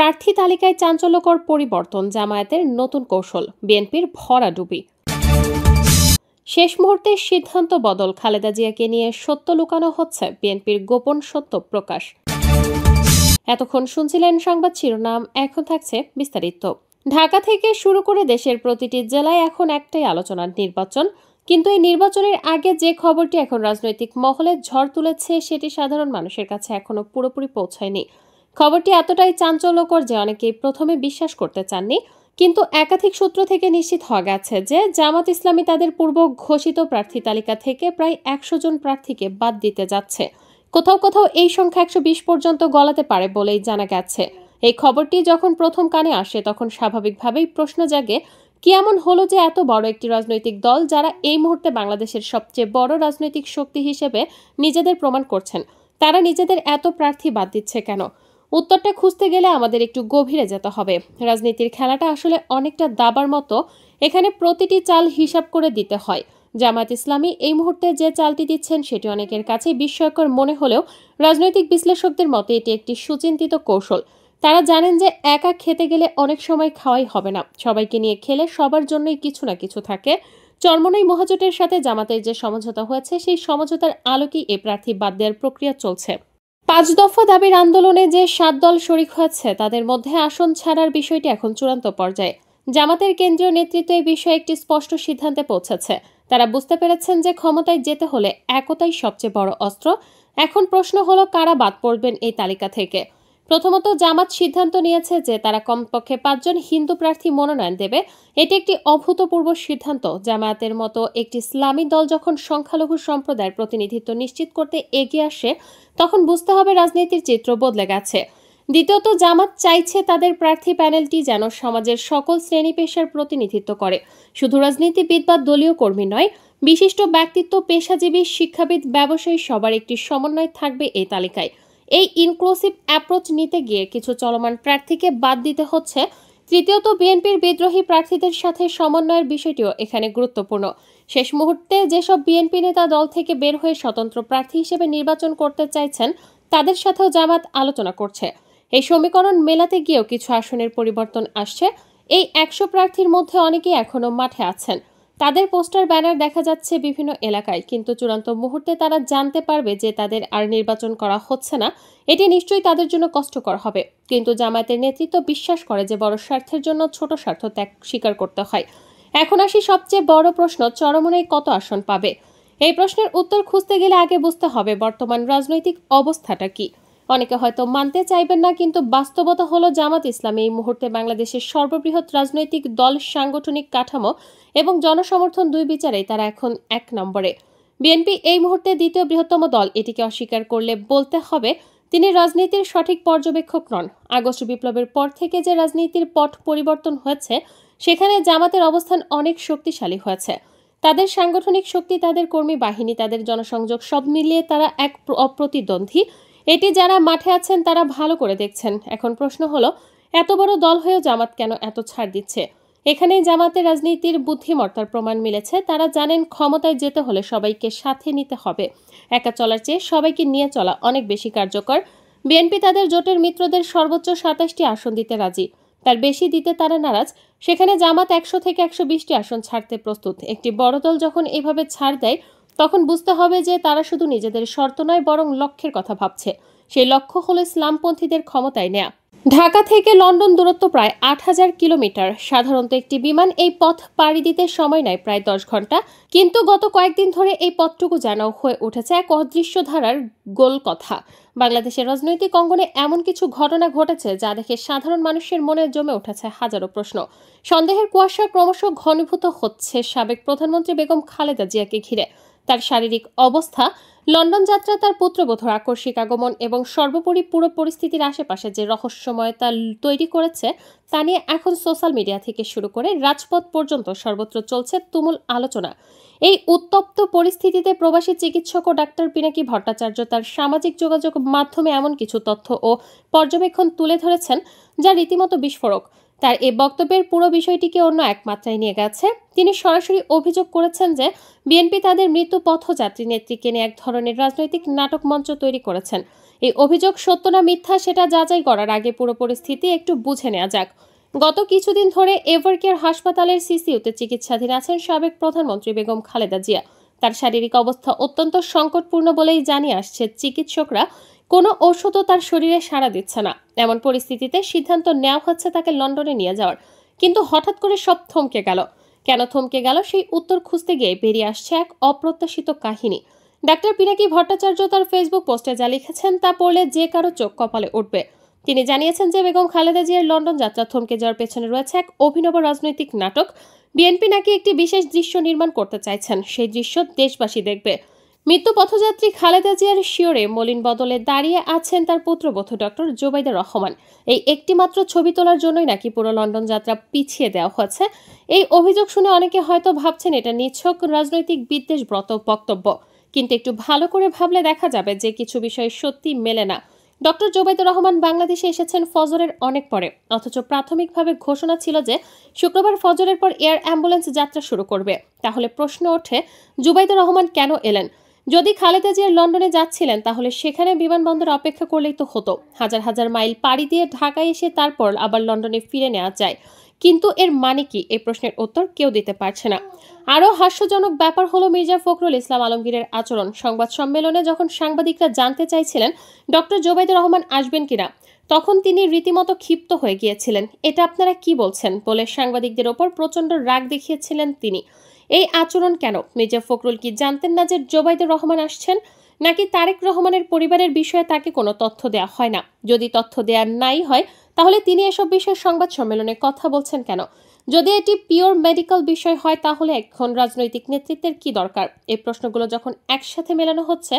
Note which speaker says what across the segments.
Speaker 1: প্রার্থী তালিকায় চাঞ্চল্যকর পরিবর্তন, জামায়াতের নতুন কৌশল, বিএনপির ভরাডুবি। শেষ মুহূর্তে সিদ্ধান্ত বদল, খালেদা জিয়াকে নিয়ে সত্য লুকানো হচ্ছে, বিএনপির গোপন সত্য প্রকাশ। এতক্ষণ শুনছিলেন সংবাদ শিরোনাম, এখন থাকছে বিস্তারিত। ঢাকা থেকে শুরু করে দেশের প্রতিটি জেলায় এখন একটাই আলোচনার নির্বাচন। কিন্তু এই নির্বাচনের আগে যে খবরটি এখন রাজনৈতিক মহলে ঝড় তুলেছে সেটি সাধারণ মানুষের কাছে এখনো পুরোপুরি পৌঁছায়নি। খবরটি এতটাই চাঞ্চল্যকর যে অনেকেই প্রথমে বিশ্বাস করতে চাননি, কিন্তু একাধিক সূত্র থেকে নিশ্চিত হওয়া গেছে যে জামাত ইসলামী তাদের পূর্ব ঘোষিত প্রার্থী তালিকা থেকে প্রায় ১০০ জন প্রার্থীকে বাদ দিতে যাচ্ছে। কোথাও কোথাও এই সংখ্যা ১২০ পর্যন্ত গলাতে পারে বলেই জানা গেছে। এই খবরটি যখন প্রথম কানে আসে তখন স্বাভাবিকভাবেই প্রশ্ন জাগে, কি এমন হলো যে এত বড় একটি রাজনৈতিক দল, যারা এই মুহূর্তে বাংলাদেশের সবচেয়ে বড় রাজনৈতিক শক্তি হিসেবে নিজেদের প্রমাণ করছেন, তারা নিজেদের এত প্রার্থী বাদ দিচ্ছে কেন? উত্তরটা খুঁজতে গেলে আমাদের একটু গভীরে যেতে হবে। রাজনীতির খেলাটা আসলে অনেকটা দাবার মতো, এখানে প্রতিটি চাল হিসাব করে দিতে হয়। জামায়াত ইসলামী এই মুহূর্তে যে চালটি দিচ্ছেন সেটি অনেকের কাছে বিস্ময়কর মনে হলেও রাজনৈতিক বিশ্লেষকদের মতে এটি একটি সুচিন্তিত কৌশল। তারা জানেন যে একা খেতে গেলে অনেক সময় খাওয়াই হবে না, সবাইকে নিয়ে খেলে সবার জন্যই কিছু না কিছু থাকে। চরমোনাই মহাজোটের সাথে জামাতের যে সমঝোতা হয়েছে সেই সমঝোতার আলোকেই এ প্রার্থী বাদ দেওয়ার প্রক্রিয়া চলছে। ৫ দফা দাবির আন্দোলনে যে ৭ দল শরিক হয়েছে তাদের মধ্যে আসন ছাড়ার বিষয়টি এখন চূড়ান্ত পর্যায়ে। জামাতের কেন্দ্রীয় নেতৃত্ব এই বিষয়ে একটি স্পষ্ট সিদ্ধান্তে পৌঁছেছে। তারা বুঝতে পেরেছেন যে ক্ষমতায় যেতে হলে একতাই সবচেয়ে বড় অস্ত্র। এখন প্রশ্ন হলো কারা বাদ পড়বেন এই তালিকা থেকে। প্রথমত, জামাত সিদ্ধান্ত নিয়েছে যে তারা কমপক্ষে ৫ জন হিন্দু প্রার্থী মনোনয়ন দেবে। এটি একটি অভূতপূর্ব সিদ্ধান্ত। জামায়াতের মতো একটি ইসলামী দল যখন সংখ্যালঘু সম্প্রদায়ের প্রতিনিধিত্ব নিশ্চিত করতে এগিয়ে আসে তখন বুঝতে হবে রাজনীতির চিত্র বদলে গেছে। দ্বিতীয়ত, জামাত চাইছে তাদের প্রার্থী প্যানেলটি যেন সমাজের সকল শ্রেণী পেশার প্রতিনিধিত্ব করে, শুধু রাজনীতিবিদ বা দলীয় কর্মী নয়, বিশিষ্ট ব্যক্তিত্ব, পেশাজীবী, শিক্ষাবিদ, ব্যবসায়ী সবার একটি সমন্বয় থাকবে এই তালিকায়। এই ইনক্লুসিভ অ্যাপ্রোচ নিতে গিয়ে কিছু চলমান প্রার্থীকে বাদ দিতে হচ্ছে। তৃতীয়ত, বিএনপির বিদ্রোহী প্রার্থীদের সাথে সমন্বয়ের বিষয়টিও এখানে গুরুত্বপূর্ণ। শেষ মুহূর্তে যেসব বিএনপি নেতা দল থেকে বের হয়ে স্বতন্ত্র প্রার্থী হিসেবে নির্বাচন করতে চাইছেন তাদের সাথেও জামাত আলোচনা করছে। এই সমীকরণ মেলাতে গিয়েও কিছু আসনের পরিবর্তন আসছে। এই ১০০ প্রার্থীর মধ্যে অনেকেই এখনো মাঠে আছেন, তাদের পোস্টার ব্যানার দেখা যাচ্ছে বিভিন্ন এলাকায়, কিন্তু চূড়ান্ত মুহূর্তে তারা জানতে পারবে যে তাদের আর নির্বাচন করা হচ্ছে না। এটি নিশ্চয়ই তাদের জন্য কষ্টকর হবে, কিন্তু জামায়াতের নেতৃত্ব বিশ্বাস করে যে বড় স্বার্থের জন্য ছোট স্বার্থ ত্যাগ স্বীকার করতে হয়। এখন আসি সবচেয়ে বড় প্রশ্ন, চরমোনাই কত আসন পাবে? এই প্রশ্নের উত্তর খুঁজতে গেলে আগে বুঝতে হবে বর্তমান রাজনৈতিক অবস্থাটা কি। অনেকে হয়তো মানতে চাইবেন না, কিন্তু বাস্তবতা হলো জামাত ইসলামী এই মুহূর্তে বাংলাদেশের সর্ববৃহৎ রাজনৈতিক দল, সাংগঠনিক কাঠামো এবং জনসমর্থন দুই বিচারেই তারা এখন ১ নম্বরে। বিএনপি এই মুহূর্তে দ্বিতীয় বৃহত্তম দল, এটিকে অস্বীকার করলে বলতে হবে তিনি রাজনীতির সঠিক পর্যবেক্ষক নন। আগস্ট বিপ্লবের পর থেকে যে রাজনীতির পট পরিবর্তন হয়েছে সেখানে জামাতের অবস্থান অনেক শক্তিশালী হয়েছে। তাদের সাংগঠনিক শক্তি, তাদের কর্মী বাহিনী, তাদের জনসংযোগ সব মিলিয়ে তারা এক অপ্রতিদ্বন্দ্বী। এটি যারা মাঠে আছেন তারা ভালো করে দেখছেন। এখন প্রশ্ন হলো, এত বড় দল হয়েও জামাত কেন এত ছাড় দিচ্ছে? এখানেই জামাতের রাজনীতির বুদ্ধিমত্তার প্রমাণ মিলেছে। তারা জানেন ক্ষমতায় যেতে হলে সবাইকে সাথে নিতে হবে। একা চলার চেয়ে সবাইকে নিয়ে চলা অনেক বেশি কার্যকর। বিএনপি তাদের জোটের মিত্রদের সর্বোচ্চ ২৭টি আসন দিতে রাজি, তার বেশি দিতে তারা নারাজ। সেখানে জামাত ১০০ থেকে ১২০টি আসন ছাড়তে প্রস্তুত। একটি বড় দল যখন এভাবে ছাড় দেয় তখন বুঝতে হবে যে তারা শুধু নিজেদের শর্ত নয় বরং লক্ষ্যের কথা ভাবছে। সেই লক্ষ্য হলো ইসলামপন্থীদের ক্ষমতায় নেয়া। ঢাকা থেকে লন্ডন দূরত্ব প্রায় ৮,০০০ কিলোমিটার। সাধারণত একটি বিমান এই পথ পাড়ি দিতে সময় নেয় প্রায় ১০ ঘন্টা, কিন্তু গত কয়েকদিন ধরে এই পথটুকু যেন হয়ে উঠেছে এক অদৃশ্য ধারার গোল কথা। বাংলাদেশের রাজনৈতিক অঙ্গনে এমন কিছু ঘটনা ঘটেছে যা দেখে সাধারণ মানুষের মনে জমে উঠেছে হাজারো প্রশ্ন। সন্দেহের কুয়াশা ক্রমশ ঘনীভূত হচ্ছে সাবেক প্রধানমন্ত্রী বেগম খালেদা জিয়াকে ঘিরে। তার শারীরিক অবস্থা, লন্ডন যাত্রা, তার পুত্রবধূর আকস্মিক আগমন এবং সর্বোপরি পুরো পরিস্থিতির আশেপাশে যে রহস্যময়তা তৈরি করেছে তা নিয়ে এখন সোশ্যাল মিডিয়া থেকে শুরু করে রাজপথ পর্যন্ত সর্বত্র চলছে তুমুল আলোচনা। এই উত্তপ্ত পরিস্থিতিতে প্রবাসী চিকিৎসক ও ডাক্তার পিনাকি ভট্টাচার্য তার সামাজিক যোগাযোগ মাধ্যমে এমন কিছু তথ্য ও পর্যবেক্ষণ তুলে ধরেছেন যা রীতিমতো বিস্ফোরক। তার এই বক্তব্যের পুরো বিষয়টিকে অন্য এক মাত্রায় নিয়ে গেছে। তিনি সরাসরি অভিযোগ করেছেন যে বিএনপি তাদের মৃত্যু পথযাত্রী নেত্রীকে নিয়ে এক ধরনের রাজনৈতিক নাটক মঞ্চ তৈরি করেছেন। এই অভিযোগ সত্য না মিথ্যা সেটা যাচাই করার আগে পুরো পরিস্থিতি একটু বুঝে নেওয়া যাক। গত কিছুদিন ধরে এভারকেয়ার হাসপাতালের সিসিইউতে চিকিৎসাধীন আছেন সাবেক প্রধানমন্ত্রী বেগম খালেদা জিয়া। তার শারীরিক অবস্থা অত্যন্ত সংকটপূর্ণ বলেই জানিয়ে আসছে চিকিৎসকরা। কোনো ওষুধও তার শরীরে সাড়া দিচ্ছে না। এমন পরিস্থিতিতে সিদ্ধান্ত নেওয়া হচ্ছে তাকে লন্ডনে নিয়ে যাওয়ার। কিন্তু হঠাৎ করে সব থমকে গেল। কেন থমকে গেল সেই উত্তর খুঁজতে গিয়ে বেরিয়ে আসছে এক অপ্রত্যাশিত কাহিনী। ডাক্তার পিনাকি ভট্টাচার্য তার ফেসবুক পোস্টে যা লিখেছেন তা পড়লে যে কারো চোখ কপালে উঠবে। তিনি জানিয়েছেন যে বেগম খালেদা জিয়ার লন্ডন যাত্রা থমকে যাওয়ার পেছনে রয়েছে এক অভিনব রাজনৈতিক নাটক। বিএনপি নাকি একটি বিশেষ দৃশ্য নির্মাণ করতে চাইছেন, সেই দৃশ্য দেশবাসী দেখবে। মৃত্যু পথযাত্রী খালেদা জিয়ার শিওরে মলিন বদলে দাঁড়িয়ে আছেন তার পুত্রবধূ ডক্টর জোবাইদা রহমান। এই একটিমাত্র ছবি তোলার জন্যই নাকি পুরো লন্ডন যাত্রা পিছিয়ে দেওয়া হয়েছে। এই অভিযোগ শুনে অনেকে হয়তো ভাবছেন এটা নিছক রাজনৈতিক বিদ্বেষব্রত বক্তব্য, কিন্তু একটু ভালো করে ভাবলে দেখা যাবে যে কিছু বিষয় সত্যি মেলে না। ডক্টর জোবাইদা রহমান বাংলাদেশে এসেছেন ফজরের অনেক পরে, অথচ প্রাথমিকভাবে ঘোষণা ছিল যে শুক্রবার ফজরের পর এয়ার অ্যাম্বুলেন্স যাত্রা শুরু করবে। তাহলে প্রশ্ন ওঠে, জোবাইদা রহমান কেন এলেন? যদি খালেদা জিয়া লন্ডনে যাচ্ছিলেন তাহলে সেখানে বিমানবন্দরে অপেক্ষা করলেই তো হতো। হাজার হাজার মাইল পাড়ি দিয়ে ঢাকায় এসে তারপর আবার লন্ডনে ফিরে নেওয়া যায়। কিন্তু এর মানে কি? এই প্রশ্নের উত্তর কেউ দিতে পারছে না। আরও হাস্যজনক ব্যাপার হলো মির্জা ফখরুল ইসলাম আলমগীরের আচরণ। সংবাদ সম্মেলনে যখন সাংবাদিকরা জানতে চাইছিলেন ডক্টর জোবাইদা রহমান আসবেন কিনা, তখন তিনি রীতিমতো ক্ষিপ্ত হয়ে গিয়েছিলেন। এটা আপনারা কি বলছেন বলে সাংবাদিকদের ওপর প্রচণ্ড রাগ দেখিয়েছিলেন তিনি। এই আচরণ কেন? মির্জা ফখরুল কি জানতেন না যে জোবাইদা রহমান আসছেন? নাকি তারেক রহমানের পরিবারের বিষয়ে তাকে কোনো তথ্য দেওয়া হয় না? যদি তথ্য দেওয়া নাই হয় তাহলে তিনি এসব বিষয়ে সংবাদ সম্মেলনে কথা বলছেন কেন? যদি এটি পিওর মেডিকেল বিষয় হয় তাহলে এখন রাজনৈতিক নেতৃত্বের কি দরকার? এই প্রশ্নগুলো যখন একসাথে মেলানো হচ্ছে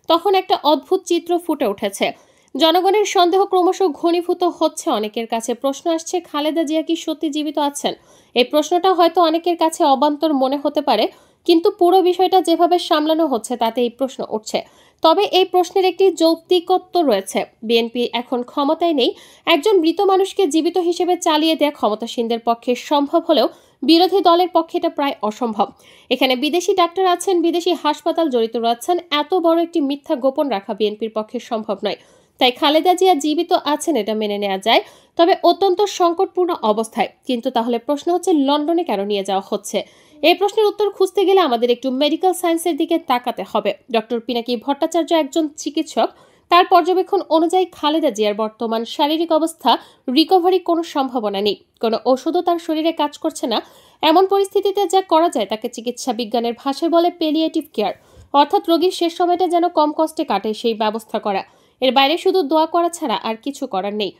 Speaker 1: তখন একটা অদ্ভুত চিত্র ফুটে উঠেছে। জনগণের সন্দেহ ক্রমশ ঘনীভূত হচ্ছে। অনেকের কাছে প্রশ্ন আসছে, খালেদা জিয়া কি সত্যি জীবিত আছেন? এই প্রশ্নটা হয়তো অনেকের কাছে অবান্তর মনে হতে পারে, কিন্তু পুরো বিষয়টা যেভাবে সামলানো হচ্ছে তাতে এই প্রশ্ন উঠছে। তবে এই প্রশ্নের একটি যৌক্তিকত্ব রয়েছে। বিএনপি এখন ক্ষমতায় নেই। একজন মৃত মানুষকে জীবিত হিসেবে চালিয়ে দেওয়া ক্ষমতাসীনদের পক্ষে সম্ভব হলেও বিরোধী দলের পক্ষে এটা প্রায় অসম্ভব। এখানে বিদেশি ডাক্তার আছেন, বিদেশি হাসপাতাল জড়িত রয়েছেন। এত বড় একটি মিথ্যা গোপন রাখা বিএনপির পক্ষে সম্ভব নয়। তাই খালেদা জিয়া জীবিত আছেন এটা মেনে নেওয়া যায়, তবে অত্যন্ত সংকটপূর্ণ অবস্থায়। কিন্তু তাহলে প্রশ্ন হচ্ছে, লন্ডনে কেন নিয়ে যাওয়া হচ্ছে? এই প্রশ্নের উত্তর খুঁজতে গেলে আমাদের একটু মেডিকেল সায়েন্সের দিকে তাকাতে হবে। ডক্টর পিনাকি ভট্টাচার্য একজন চিকিৎসক। তার পর্যবেক্ষণ অনুযায়ী খালেদা জিয়ার বর্তমান শারীরিক অবস্থা রিকভারি কোনো সম্ভাবনা নেই। কোনো ওষুধও তার শরীরে কাজ করছে না। এমন পরিস্থিতিতে যা করা যায় তাকে চিকিৎসা বিজ্ঞানের ভাষায় বলে পেলিয়েটিভ কেয়ার, অর্থাৎ রোগীর শেষ সময়টা যেন কম কষ্টে কাটে সেই ব্যবস্থা করা। এর বাইরে শুধু দোয়া করা ছাড়া আর কিছু করার নেই।